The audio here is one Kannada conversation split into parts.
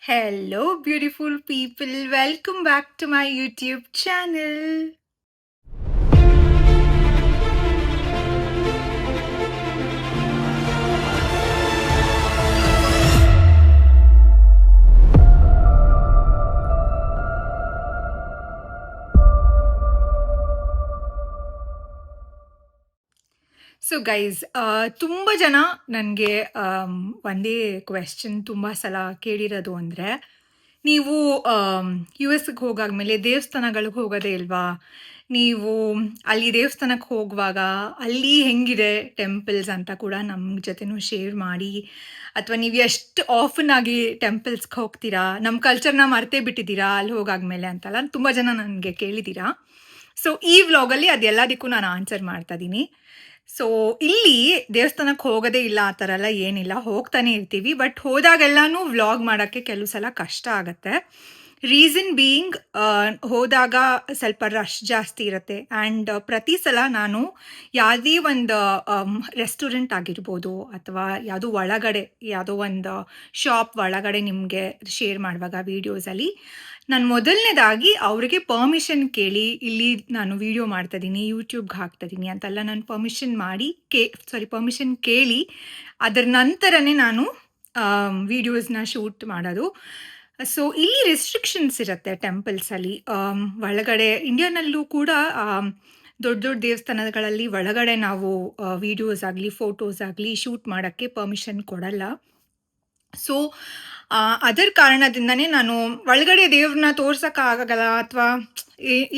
Hello, beautiful people. Welcome back to my YouTube channel. So guys, ತುಂಬ ಜನ ನನಗೆ ಒಂದೇ ಕ್ವೆಶ್ಚನ್ ತುಂಬ ಸಲ ಕೇಳಿರೋದು ಅಂದರೆ, ನೀವು ಯು ಎಸ್ಗೆ ಹೋಗಾದ್ಮೇಲೆ ದೇವಸ್ಥಾನಗಳಿಗೆ ಹೋಗೋದೇ ಇಲ್ವಾ? ನೀವು ಅಲ್ಲಿ ದೇವಸ್ಥಾನಕ್ಕೆ ಹೋಗುವಾಗ ಅಲ್ಲಿ ಹೆಂಗಿದೆ ಟೆಂಪಲ್ಸ್ ಅಂತ ಕೂಡ ನಮ್ಮ ಜೊತೆನೂ ಶೇರ್ ಮಾಡಿ, ಅಥವಾ ನೀವು ಎಷ್ಟು ಆಫನ್ ಆಗಿ ಟೆಂಪಲ್ಸ್ಗೆ ಹೋಗ್ತೀರಾ, ನಮ್ಮ ಕಲ್ಚರ್ನ ಮರ್ತೇ ಬಿಟ್ಟಿದ್ದೀರಾ ಅಲ್ಲಿ ಹೋಗಾದ್ಮೇಲೆ ಅಂತೆಲ್ಲ ತುಂಬ ಜನ ನನಗೆ ಕೇಳಿದ್ದೀರಾ. ಸೊ ಈ ವ್ಲಾಗಲ್ಲಿ ಅದೆಲ್ಲದಕ್ಕೂ ನಾನು ಆನ್ಸರ್ ಮಾಡ್ತಾ ಇದ್ದೀನಿ. ಸೊ ಇಲ್ಲಿ ದೇವಸ್ಥಾನಕ್ಕೆ ಹೋಗೋದೇ ಇಲ್ಲ ಆ ಥರ ಎಲ್ಲ ಏನಿಲ್ಲ, ಹೋಗ್ತಾನೆ ಇರ್ತೀವಿ. ಬಟ್ ಹೋದಾಗೆಲ್ಲನೂ ವ್ಲಾಗ್ ಮಾಡೋಕ್ಕೆ ಕೆಲವು ಸಲ ಕಷ್ಟ ಆಗುತ್ತೆ. ರೀಸನ್ ಬೀಯಿಂಗ್, ಹೋದಾಗ ಸ್ವಲ್ಪ ರಶ್ ಜಾಸ್ತಿ ಇರುತ್ತೆ. ಆ್ಯಂಡ್ ಪ್ರತಿ ಸಲ ನಾನು ಯಾವುದೇ ಒಂದು ರೆಸ್ಟೋರೆಂಟ್ ಆಗಿರ್ಬೋದು, ಅಥವಾ ಯಾವುದೋ ಒಳಗಡೆ ಯಾವುದೋ ಒಂದು ಶಾಪ್ ಒಳಗಡೆ ನಿಮಗೆ ಶೇರ್ ಮಾಡುವಾಗ ವೀಡಿಯೋಸಲ್ಲಿ ನಾನು ಮೊದಲನೇದಾಗಿ ಅವರಿಗೆ ಪರ್ಮಿಷನ್ ಕೇಳಿ, ಇಲ್ಲಿ ನಾನು ವೀಡಿಯೋ ಮಾಡ್ತಾಯಿದ್ದೀನಿ, ಯೂಟ್ಯೂಬ್ಗೆ ಹಾಕ್ತಾಯಿದ್ದೀನಿ ಅಂತೆಲ್ಲ ನಾನು ಪರ್ಮಿಷನ್ ಕೇಳಿ ಅದರ ನಂತರನೇ ನಾನು ವೀಡಿಯೋಸ್ನ ಶೂಟ್ ಮಾಡೋದು. ಸೊ ಇಲ್ಲಿ ರೆಸ್ಟ್ರಿಕ್ಷನ್ಸ್ ಇರುತ್ತೆ ಟೆಂಪಲ್ಸಲ್ಲಿ. ಒಳಗಡೆ ಇಂಡಿಯಾನಲ್ಲೂ ಕೂಡ ದೊಡ್ಡ ದೊಡ್ಡ ದೇವಸ್ಥಾನಗಳಲ್ಲಿ ಒಳಗಡೆ ನಾವು ವೀಡಿಯೋಸ್ ಆಗಲಿ ಫೋಟೋಸ್ ಆಗಲಿ ಶೂಟ್ ಮಾಡೋಕ್ಕೆ ಪರ್ಮಿಷನ್ ಕೊಡಲ್ಲ. ಸೊ ಅದರ ಕಾರಣದಿಂದನೇ ನಾನು ಒಳಗಡೆ ದೇವ್ರನ್ನ ತೋರ್ಸೋಕ್ಕಾಗಲ್ಲ, ಅಥವಾ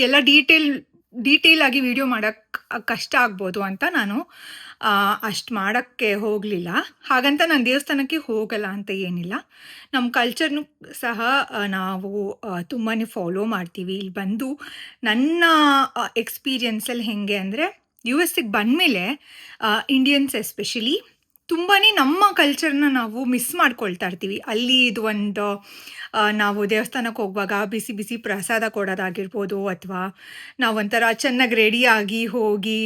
ಎಲ್ಲ ಡೀಟೇಲ್ ಆಗಿ ವಿಡಿಯೋ ಮಾಡೋಕ್ಕೆ ಕಷ್ಟ ಆಗ್ಬೋದು ಅಂತ ನಾನು ಅಷ್ಟು ಮಾಡೋಕ್ಕೆ ಹೋಗಲಿಲ್ಲ. ಹಾಗಂತ ನಾನು ದೇವಸ್ಥಾನಕ್ಕೆ ಹೋಗಲ್ಲ ಅಂತ ಏನಿಲ್ಲ. ನಮ್ಮ ಕಲ್ಚರ್ನು ಸಹ ನಾವು ತುಂಬಾ ಫಾಲೋ ಮಾಡ್ತೀವಿ. ಇಲ್ಲಿ ಬಂದು ನನ್ನ ಎಕ್ಸ್ಪೀರಿಯನ್ಸಲ್ಲಿ ಹೇಗೆ ಅಂದರೆ, ಯು ಎಸ್ಸಿಗೆ ಬಂದಮೇಲೆ ಇಂಡಿಯನ್ಸ್ ಎಸ್ಪೆಷಲಿ ತುಂಬಾ ನಮ್ಮ ಕಲ್ಚರ್ನ ನಾವು ಮಿಸ್ ಮಾಡ್ಕೊಳ್ತಾ ಇರ್ತೀವಿ. ಅಲ್ಲಿ ಇದು ಒಂದು ನಾವು ದೇವಸ್ಥಾನಕ್ಕೆ ಹೋಗುವಾಗ ಬಿಸಿ ಬಿಸಿ ಪ್ರಸಾದ ಕೊಡೋದಾಗಿರ್ಬೋದು, ಅಥವಾ ನಾವು ಒಂಥರ ಚೆನ್ನಾಗಿ ರೆಡಿಯಾಗಿ ಹೋಗಿ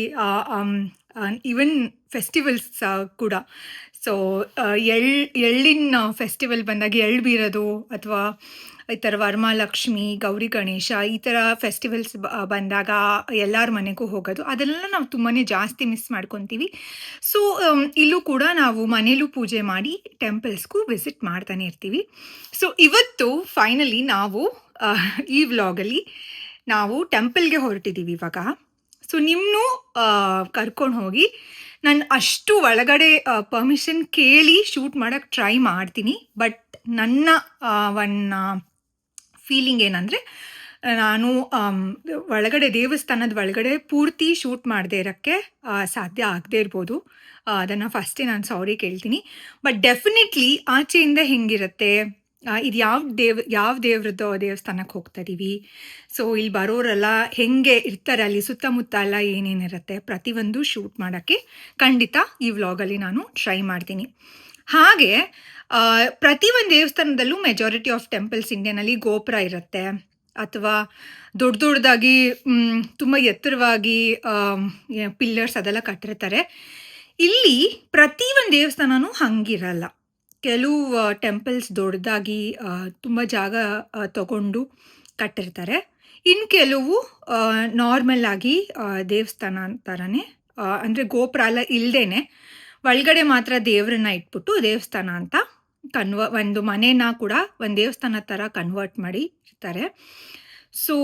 ಈವನ್ ಫೆಸ್ಟಿವಲ್ಸ್ ಕೂಡ. ಸೊ ಎಳ್ಳಿನ ಫೆಸ್ಟಿವಲ್ ಬಂದಾಗ ಎಳ್ಳು ಬೀರೋದು, ಅಥವಾ ಈ ಥರ ವರಮಹಾಲಕ್ಷ್ಮಿ, ಗೌರಿ ಗಣೇಶ, ಈ ಥರ ಫೆಸ್ಟಿವಲ್ಸ್ ಬಂದಾಗ ಎಲ್ಲರ ಮನೆಗೂ ಹೋಗೋದು, ಅದೆಲ್ಲ ನಾವು ತುಂಬಾ ಜಾಸ್ತಿ ಮಿಸ್ ಮಾಡ್ಕೊತೀವಿ. ಸೊ ಇಲ್ಲೂ ಕೂಡ ನಾವು ಮನೇಲೂ ಪೂಜೆ ಮಾಡಿ ಟೆಂಪಲ್ಸ್ಗೂ ವಿಸಿಟ್ ಮಾಡ್ತಾನೆ ಇರ್ತೀವಿ. ಸೊ ಇವತ್ತು ಫೈನಲಿ ನಾವು ಈ ವ್ಲಾಗಲ್ಲಿ ನಾವು ಟೆಂಪಲ್ಗೆ ಹೊರಟಿದ್ದೀವಿ ಇವಾಗ. ಸೊ ನಿಮ್ಮನ್ನೂ ಕರ್ಕೊಂಡು ಹೋಗಿ ನಾನು ಅಷ್ಟು ಒಳಗಡೆ ಪರ್ಮಿಷನ್ ಕೇಳಿ ಶೂಟ್ ಮಾಡೋಕ್ಕೆ ಟ್ರೈ ಮಾಡ್ತೀನಿ. ಬಟ್ ನನ್ನ ಒಂದು ಫೀಲಿಂಗ್ ಏನಂದರೆ, ನಾನು ಒಳಗಡೆ ದೇವಸ್ಥಾನದ ಒಳಗಡೆ ಪೂರ್ತಿ ಶೂಟ್ ಮಾಡದೇ ಇರೋಕ್ಕೆ ಸಾಧ್ಯ ಆಗದೇ ಇರ್ಬೋದು. ಅದನ್ನು ಫಸ್ಟೇ ನಾನು ಸಾರಿ ಕೇಳ್ತೀನಿ. ಬಟ್ ಡೆಫಿನೆಟ್ಲಿ ಆಚೆಯಿಂದ ಹೆಂಗಿರುತ್ತೆ, ಇದು ಯಾವ ದೇವ್ರದ್ದು ದೇವಸ್ಥಾನಕ್ಕೆ ಹೋಗ್ತಾ ಇದ್ದೀವಿ, ಸೊ ಇಲ್ಲಿ ಬರೋರೆಲ್ಲ ಹೆಂಗೆ ಇರ್ತಾರೆ, ಅಲ್ಲಿ ಸುತ್ತಮುತ್ತ ಎಲ್ಲ ಏನೇನಿರುತ್ತೆ ಪ್ರತಿಯೊಂದು ಶೂಟ್ ಮಾಡೋಕ್ಕೆ ಖಂಡಿತ ಈ ವ್ಲಾಗಲ್ಲಿ ನಾನು ಟ್ರೈ ಮಾಡ್ತೀನಿ. ಹಾಗೆ ಪ್ರತಿಯೊಂದು ದೇವಸ್ಥಾನದಲ್ಲೂ ಮೆಜಾರಿಟಿ ಆಫ್ ಟೆಂಪಲ್ಸ್ ಇಂಡಿಯಾನಲ್ಲಿ ಗೋಪುರ ಇರುತ್ತೆ, ಅಥವಾ ದೊಡ್ಡದಾಗಿ ತುಂಬ ಎತ್ತರವಾಗಿ ಪಿಲ್ಲರ್ಸ್ ಅದೆಲ್ಲ ಕಟ್ಟಿರ್ತಾರೆ. ಇಲ್ಲಿ ಪ್ರತಿಯೊಂದು ದೇವಸ್ಥಾನನೂ ಹಂಗಿರಲ್ಲ. ಕೆಲವು ಟೆಂಪಲ್ಸ್ ದೊಡ್ಡದಾಗಿ ತುಂಬ ಜಾಗ ತಗೊಂಡು ಕಟ್ಟಿರ್ತಾರೆ. ಇನ್ನು ಕೆಲವು ನಾರ್ಮಲ್ ಆಗಿ ದೇವಸ್ಥಾನ ಥರನೇ, ಅಂದರೆ ಗೋಪುರ ಎಲ್ಲ ಇಲ್ಲದೇ ಒಳಗಡೆ ಮಾತ್ರ ದೇವ್ರನ್ನ ಇಟ್ಬಿಟ್ಟು ದೇವಸ್ಥಾನ ಅಂತ ಒಂದು ಮನೇನ ಕೂಡ ಒಂದು ದೇವಸ್ಥಾನ ಥರ ಕನ್ವರ್ಟ್ ಮಾಡಿ ಇರ್ತಾರೆ. ಸೊ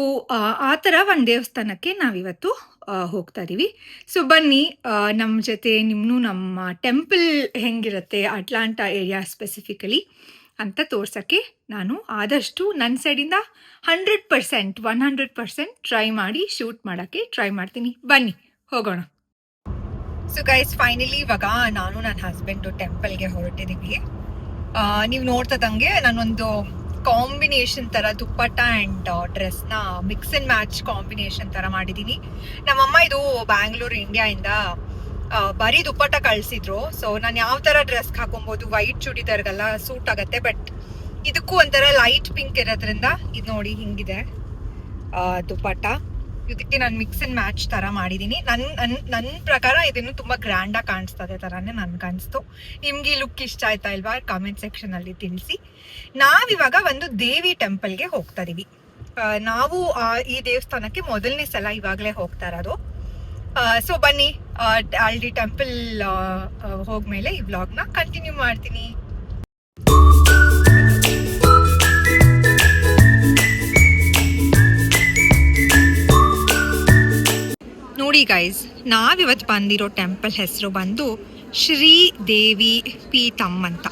ಆ ಥರ ಒಂದು ದೇವಸ್ಥಾನಕ್ಕೆ ನಾವಿವತ್ತು ಹೋಗ್ತಾ ಇದ್ದೀವಿ. ಸೊ ಬನ್ನಿ, ನಮ್ಮ ಜೊತೆ ನಿಮ್ಮನ್ನು ನಮ್ಮ ಟೆಂಪಲ್ ಹೆಂಗಿರುತ್ತೆ ಅಟ್ಲಾಂಟಾ ಏರಿಯಾ ಸ್ಪೆಸಿಫಿಕಲಿ ಅಂತ ತೋರ್ಸೋಕ್ಕೆ ನಾನು ಆದಷ್ಟು ನನ್ನ ಸೈಡಿಂದ 100% ಟ್ರೈ ಮಾಡಿ ಶೂಟ್ ಮಾಡೋಕ್ಕೆ ಟ್ರೈ ಮಾಡ್ತೀನಿ. ಬನ್ನಿ ಹೋಗೋಣ. ಸೊ ಗೈಸ್, ಫೈನಲಿ ಇವಾಗ ನಾನು ನನ್ನ ಹಸ್ಬೆಂಡು ಟೆಂಪಲ್ಗೆ ಹೊರಟಿದ್ದೀವಿ. ನೀವು ನೋಡ್ತದಂಗೆ ನಾನೊಂದು ಕಾಂಬಿನೇಷನ್ ಥರ ದುಪ್ಪಟ್ಟ ಆ್ಯಂಡ್ ಡ್ರೆಸ್ನ ಮಿಕ್ಸ್ ಆ್ಯಂಡ್ ಮ್ಯಾಚ್ ಕಾಂಬಿನೇಷನ್ ಥರ ಮಾಡಿದ್ದೀನಿ. ನಮ್ಮಮ್ಮ ಇದು ಬ್ಯಾಂಗ್ಳೂರು ಇಂಡಿಯಾಯಿಂದ ಬರೀ ದುಪ್ಪಟ್ಟ ಕಳಿಸಿದ್ರು. ಸೊ ನಾನು ಯಾವ ಥರ ಡ್ರೆಸ್ಗೆ ಹಾಕೊಬೋದು, ವೈಟ್ ಚೂಡಿದಾರ್ಗೆಲ್ಲ ಸೂಟ್ ಆಗುತ್ತೆ. ಬಟ್ ಇದಕ್ಕೂ ಒಂಥರ ಲೈಟ್ ಪಿಂಕ್ ಇರೋದ್ರಿಂದ ಇದು ನೋಡಿ ಹಿಂಗಿದೆ ದುಪ್ಪಟ್ಟ. ಇದಕ್ಕೆ ನಾನು ಮಿಕ್ಸ್ ಅಂಡ್ ಮ್ಯಾಚ್ ತರ ಮಾಡಿದೀನಿ. ನನ್ನ ಪ್ರಕಾರ ಇದನ್ನು ತುಂಬಾ ಗ್ರ್ಯಾಂಡ್ ಆಗಿ ಕಾಣಿಸ್ತದೆ ತರಾನೇ ನನ್ಗನ್ಸ್ತು. ನಿಮ್ಗೆ ಈ ಲುಕ್ ಇಷ್ಟ ಆಯ್ತಾ ಇಲ್ವಾ ಕಾಮೆಂಟ್ ಸೆಕ್ಷನ್ ಅಲ್ಲಿ ತಿಳಿಸಿ. ನಾವಿವಾಗ ಒಂದು ದೇವಿ ಟೆಂಪಲ್ಗೆ ಹೋಗ್ತಾ ಇದೀವಿ. ನಾವು ಈ ದೇವಸ್ಥಾನಕ್ಕೆ ಮೊದಲನೇ ಸಲ ಇವಾಗಲೇ ಹೋಗ್ತಾ ಇರೋದು. ಸೊ ಬನ್ನಿ, ಆಲ್ರೆಡಿ ಟೆಂಪಲ್ ಹೋಗ್ಮೇಲೆ ಈ ವ್ಲಾಗ್ನ ಕಂಟಿನ್ಯೂ ಮಾಡ್ತೀನಿ. ನೋಡಿ ಗೈಸ್, ನಾವಿವತ್ತು ಬಂದಿರೋ ಟೆಂಪಲ್ ಹೆಸರು ಬಂದು ಶ್ರೀ ದೇವಿ ಪೀಠಂ ಅಂತ.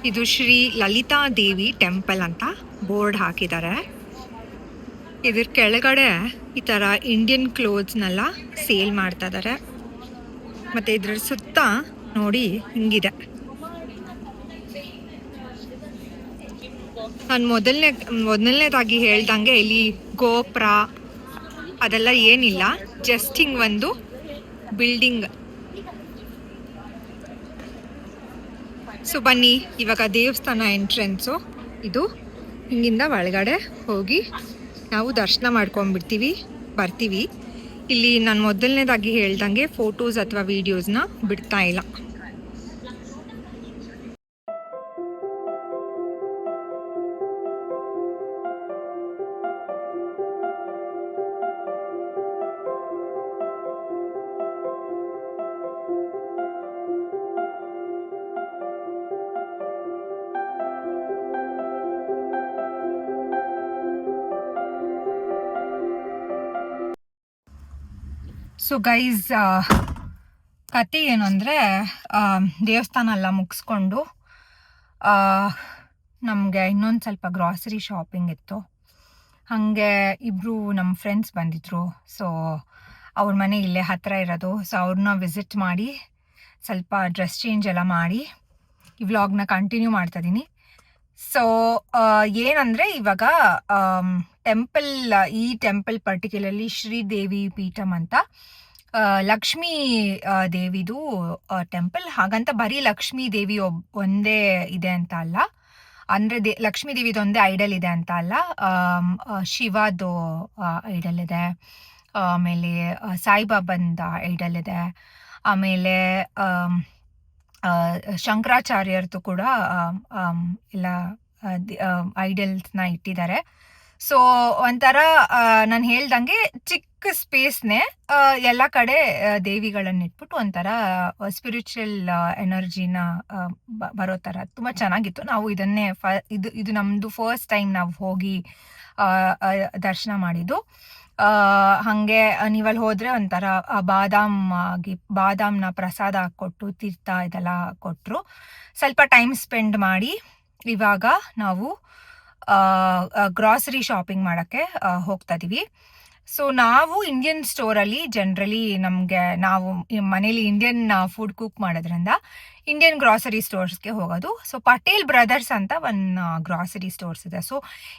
ಇದು ಶ್ರೀ ಲಲಿತಾ ದೇವಿ ಟೆಂಪಲ್ ಅಂತ ಬೋರ್ಡ್ ಹಾಕಿದ್ದಾರೆ. ಇದ್ರ ಕೆಳಗಡೆ ಈ ಥರ ಇಂಡಿಯನ್ ಕ್ಲೋತ್ಸ್ನೆಲ್ಲ ಸೇಲ್ ಮಾಡ್ತಾ ಇದ್ದಾರೆ. ಮತ್ತು ಇದ್ರ ಸುತ್ತ ನೋಡಿ ಹಿಂಗಿದೆ. ನಾನು ಮೊದಲನೇದಾಗಿ ಹೇಳ್ದಂಗೆ ಇಲ್ಲಿ ಗೋಪುರ ಅದೆಲ್ಲ ಏನಿಲ್ಲ, ಜಸ್ಟ್ ಹಿಂಗೆ ಒಂದು ಬಿಲ್ಡಿಂಗ್. ಸೊ ಬನ್ನಿ, ಇವಾಗ ದೇವಸ್ಥಾನ ಎಂಟ್ರೆನ್ಸು ಇದು. ಹಿಂಗಿಂದ ಒಳಗಡೆ ಹೋಗಿ ನಾವು ದರ್ಶನ ಬರ್ತೀವಿ. ಇಲ್ಲಿ ನಾನು ಮೊದಲನೇದಾಗಿ ಹೇಳ್ದಂಗೆ ಫೋಟೋಸ್ ಅಥವಾ ವಿಡಿಯೋಸ್ನ ಬಿಡ್ತಾ ಇಲ್ಲ. ಸೊ ಗೈಸ್, ಕತೆ ಏನು ಅಂದರೆ, ದೇವಸ್ಥಾನ ಎಲ್ಲ ಮುಗಿಸ್ಕೊಂಡು ನಮಗೆ ಇನ್ನೊಂದು ಸ್ವಲ್ಪ ಗ್ರಾಸರಿ ಶಾಪಿಂಗ್ ಇತ್ತು. ಹಾಗೆ ಇಬ್ಬರು ನಮ್ಮ ಫ್ರೆಂಡ್ಸ್ ಬಂದಿದ್ರು. ಸೊ ಅವ್ರ ಮನೆ ಇಲ್ಲೇ ಹತ್ತಿರ ಇರೋದು. ಸೊ ಅವ್ರನ್ನ ವಿಸಿಟ್ ಮಾಡಿ ಸ್ವಲ್ಪ ಡ್ರೆಸ್ ಚೇಂಜ್ ಎಲ್ಲ ಮಾಡಿ ಈ ವ್ಲಾಗ್ನ ಕಂಟಿನ್ಯೂ ಮಾಡ್ತಾಯಿದ್ದೀನಿ. ಸೊ ಏನಂದರೆ, ಇವಾಗ ಈ ಟೆಂಪಲ್ ಪರ್ಟಿಕ್ಯುಲರ್ಲಿ ಶ್ರೀದೇವಿ ಪೀಠಂ ಅಂತ ಲಕ್ಷ್ಮೀ ದೇವಿದು ಟೆಂಪಲ್. ಹಾಗಂತ ಬರೀ ಲಕ್ಷ್ಮೀ ದೇವಿ ಒಂದೇ ಇದೆ ಅಂತ ಅಲ್ಲ, ಅಂದರೆ ಲಕ್ಷ್ಮೀ ದೇವಿದು ಒಂದೇ ಐಡಲ್ ಇದೆ ಅಂತ ಅಲ್ಲ. ಶಿವದು ಐಡಲ್ ಇದೆ, ಆಮೇಲೆ ಸಾಯಿಬಾಬಂದ ಐಡಲ್ ಇದೆ, ಆಮೇಲೆ ಶಂಕರಾಚಾರ್ಯರ್ದು ಕೂಡ ಎಲ್ಲ ಐಡಲ್ಸ್ನ ಇಟ್ಟಿದ್ದಾರೆ. ಸೊ ಒಂಥರ ನಾನು ಹೇಳ್ದಂಗೆ ಚಿಕ್ಕ ಸ್ಪೇಸ್ನೇ ಎಲ್ಲ ಕಡೆ ದೇವಿಗಳನ್ನು ಇಟ್ಬಿಟ್ಟು ಒಂಥರ ಸ್ಪಿರಿಚುವಲ್ ಎನರ್ಜಿನ ಬರೋ ಥರ ತುಂಬ ಚೆನ್ನಾಗಿತ್ತು. ನಾವು ಇದು ನಮ್ಮದು ಫಸ್ಟ್ ಟೈಮ್ ನಾವು ಹೋಗಿ ದರ್ಶನ ಮಾಡಿದ್ದು. ಹಾಗೆ ನೀವಲ್ಲಿ ಹೋದರೆ ಒಂಥರ ಬಾದಾಮ್ನ ಪ್ರಸಾದ ಕೊಟ್ಟು ತೀರ್ಥ ಇದೆಲ್ಲ ಕೊಟ್ಟರು. ಸ್ವಲ್ಪ ಟೈಮ್ ಸ್ಪೆಂಡ್ ಮಾಡಿ ಇವಾಗ ನಾವು ಗ್ರಾಸರಿ ಶಾಪಿಂಗ್ ಮಾಡೋಕ್ಕೆ ಹೋಗ್ತಾ ಇದೀವಿ. ಸೊ ನಾವು ಇಂಡಿಯನ್ ಸ್ಟೋರಲ್ಲಿ ಜನರಲಿ ನಾವು ಮನೇಲಿ ಇಂಡಿಯನ್ ಫುಡ್ ಕುಕ್ ಮಾಡೋದ್ರಿಂದ ಇಂಡಿಯನ್ ಗ್ರಾಸರಿ ಸ್ಟೋರ್ಸ್ಗೆ ಹೋಗೋದು. ಸೊ ಪಟೇಲ್ ಬ್ರದರ್ಸ್ ಅಂತ ಒಂದು ಗ್ರಾಸರಿ ಸ್ಟೋರ್ಸ್ ಇದೆ. ಸೊ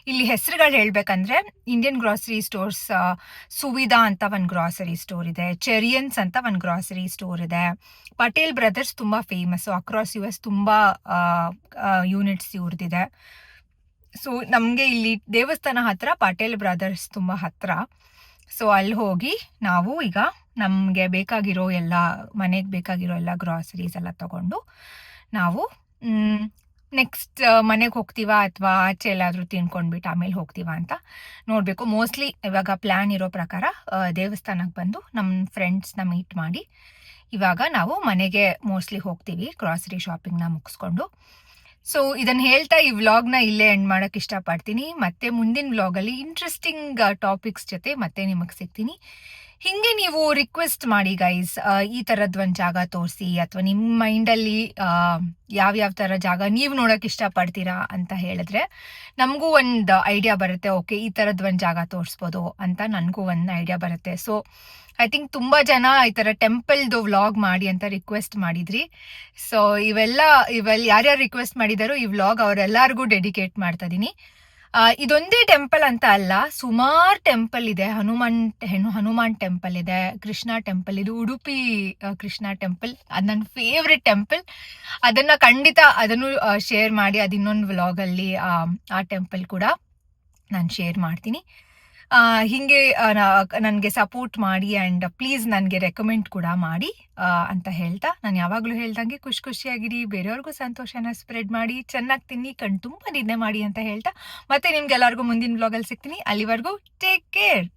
ಇಲ್ಲಿ ಹೆಸರುಗಳು ಹೇಳಬೇಕಂದ್ರೆ, ಇಂಡಿಯನ್ ಗ್ರಾಸರಿ ಸ್ಟೋರ್ಸ್ ಸುವಿಧಾ ಅಂತ ಒಂದು ಗ್ರಾಸರಿ ಸ್ಟೋರ್ ಇದೆ, ಚೆರಿಯನ್ಸ್ ಅಂತ ಒಂದು ಗ್ರಾಸರಿ ಸ್ಟೋರ್ ಇದೆ. ಪಟೇಲ್ ಬ್ರದರ್ಸ್ ತುಂಬ ಫೇಮಸ್ಸು, ಅಕ್ರಾಸ್ US ತುಂಬ ಯೂನಿಟ್ಸ್ ಇವ್ರದ್ದಿದೆ. ಸೊ ನಮಗೆ ಇಲ್ಲಿ ದೇವಸ್ಥಾನ ಹತ್ರ ಪಟೇಲ್ ಬ್ರದರ್ಸ್ ತುಂಬ ಹತ್ರ. ಸೊ ಅಲ್ಲಿ ಹೋಗಿ ನಾವು ಈಗ ನಮಗೆ ಬೇಕಾಗಿರೋ ಮನೆಗೆ ಬೇಕಾಗಿರೋ ಎಲ್ಲ ಗ್ರಾಸರೀಸ್ ಎಲ್ಲ ತಗೊಂಡು ನಾವು ನೆಕ್ಸ್ಟ್ ಮನೆಗೆ ಹೋಗ್ತೀವಾ ಅಥವಾ ಆಚೆ ಎಲ್ಲಾದರೂ ತಿನ್ಕೊಂಡ್ಬಿಟ್ಟು ಆಮೇಲೆ ಹೋಗ್ತೀವಾ ಅಂತ ನೋಡಬೇಕು. ಮೋಸ್ಟ್ಲಿ ಇವಾಗ ಪ್ಲ್ಯಾನ್ ಇರೋ ಪ್ರಕಾರ ದೇವಸ್ಥಾನಕ್ಕೆ ಬಂದು ನಮ್ಮ ಫ್ರೆಂಡ್ಸ್ನ ಮೀಟ್ ಮಾಡಿ ಇವಾಗ ನಾವು ಮನೆಗೆ ಮೋಸ್ಟ್ಲಿ ಹೋಗ್ತೀವಿ ಗ್ರಾಸರಿ ಶಾಪಿಂಗ್ನ ಮುಗಿಸ್ಕೊಂಡು. ಸೊ ಇದನ್ನು ಹೇಳ್ತಾ ಈ ವ್ಲಾಗ್ನ ಇಲ್ಲೇ ಎಂಡ್ ಮಾಡೋಕ್ಕೆ ಇಷ್ಟಪಡ್ತೀನಿ. ಮತ್ತೆ ಮುಂದಿನ ವ್ಲಾಗಲ್ಲಿ ಇಂಟ್ರೆಸ್ಟಿಂಗ್ ಟಾಪಿಕ್ಸ್ ಜೊತೆ ಮತ್ತೆ ನಿಮಗೆ ಸಿಗ್ತೀನಿ. ಹಿಂಗೆ ನೀವು ರಿಕ್ವೆಸ್ಟ್ ಮಾಡಿ ಗೈಸ್, ಈ ಥರದ್ದು ಒಂದು ಜಾಗ ತೋರಿಸಿ, ಅಥವಾ ನಿಮ್ಮ ಮೈಂಡಲ್ಲಿ ಯಾವ್ಯಾವ ಥರ ಜಾಗ ನೀವು ನೋಡೋಕೆ ಇಷ್ಟಪಡ್ತೀರಾ ಅಂತ ಹೇಳಿದ್ರೆ ನಮಗೂ ಒಂದು ಐಡಿಯಾ ಬರುತ್ತೆ. ಓಕೆ, ಈ ಥರದ್ದು ಒಂದು ಜಾಗ ತೋರಿಸ್ಬೋದು ಅಂತ ನನಗೂ ಒಂದು ಐಡಿಯಾ ಬರುತ್ತೆ. ಸೊ ಐ ಥಿಂಕ್ ತುಂಬ ಜನ ಈ ಥರ ಟೆಂಪಲ್ದು ವ್ಲಾಗ್ ಮಾಡಿ ಅಂತ ರಿಕ್ವೆಸ್ಟ್ ಮಾಡಿದ್ರಿ. ಸೊ ಇವೆಲ್ಲ ಯಾರ್ಯಾರು ರಿಕ್ವೆಸ್ಟ್ ಮಾಡಿದಾರೋ ಈ ವ್ಲಾಗ್ ಅವರೆಲ್ಲರಿಗೂ ಡೆಡಿಕೇಟ್ ಮಾಡ್ತಾ ಇದ್ದೀನಿ. ಇದೊಂದೇ ಟೆಂಪಲ್ ಅಂತ ಅಲ್ಲ, ಸುಮಾರು ಟೆಂಪಲ್ ಇದೆ. ಹನುಮಾನ್ ಟೆಂಪಲ್ ಇದೆ, ಕೃಷ್ಣ ಟೆಂಪಲ್, ಇದು ಉಡುಪಿ ಕೃಷ್ಣ ಟೆಂಪಲ್, ಅದು ನನ್ನ ಫೇವ್ರೆಟ್ ಟೆಂಪಲ್. ಅದನ್ನು ಖಂಡಿತ ಶೇರ್ ಮಾಡಿ, ಅದು ಇನ್ನೊಂದು ವ್ಲಾಗಲ್ಲಿ ಆ ಟೆಂಪಲ್ ಕೂಡ ನಾನು ಶೇರ್ ಮಾಡ್ತೀನಿ. ಹೀಗೆ ನನಗೆ ಸಪೋರ್ಟ್ ಮಾಡಿ ಆ್ಯಂಡ್ ಪ್ಲೀಸ್ ನನಗೆ ರೆಕಮೆಂಡ್ ಕೂಡ ಮಾಡಿ ಅಂತ ಹೇಳ್ತಾ, ನಾನು ಯಾವಾಗಲೂ ಹೇಳ್ದಂಗೆ ಖುಷಿಯಾಗಿರಿ, ಬೇರೆಯವ್ರಿಗೂ ಸಂತೋಷನ ಸ್ಪ್ರೆಡ್ ಮಾಡಿ, ಚೆನ್ನಾಗಿ ತಿನ್ನಿ, ಕಣ್ ತುಂಬ ನಿದ್ದೆ ಮಾಡಿ ಅಂತ ಹೇಳ್ತಾ, ಮತ್ತೆ ನಿಮ್ಗೆಲ್ಲರಿಗೂ ಮುಂದಿನ ವ್ಲಾಗಲ್ಲಿ ಸಿಗ್ತೀನಿ. ಅಲ್ಲಿವರೆಗೂ ಟೇಕ್ ಕೇರ್.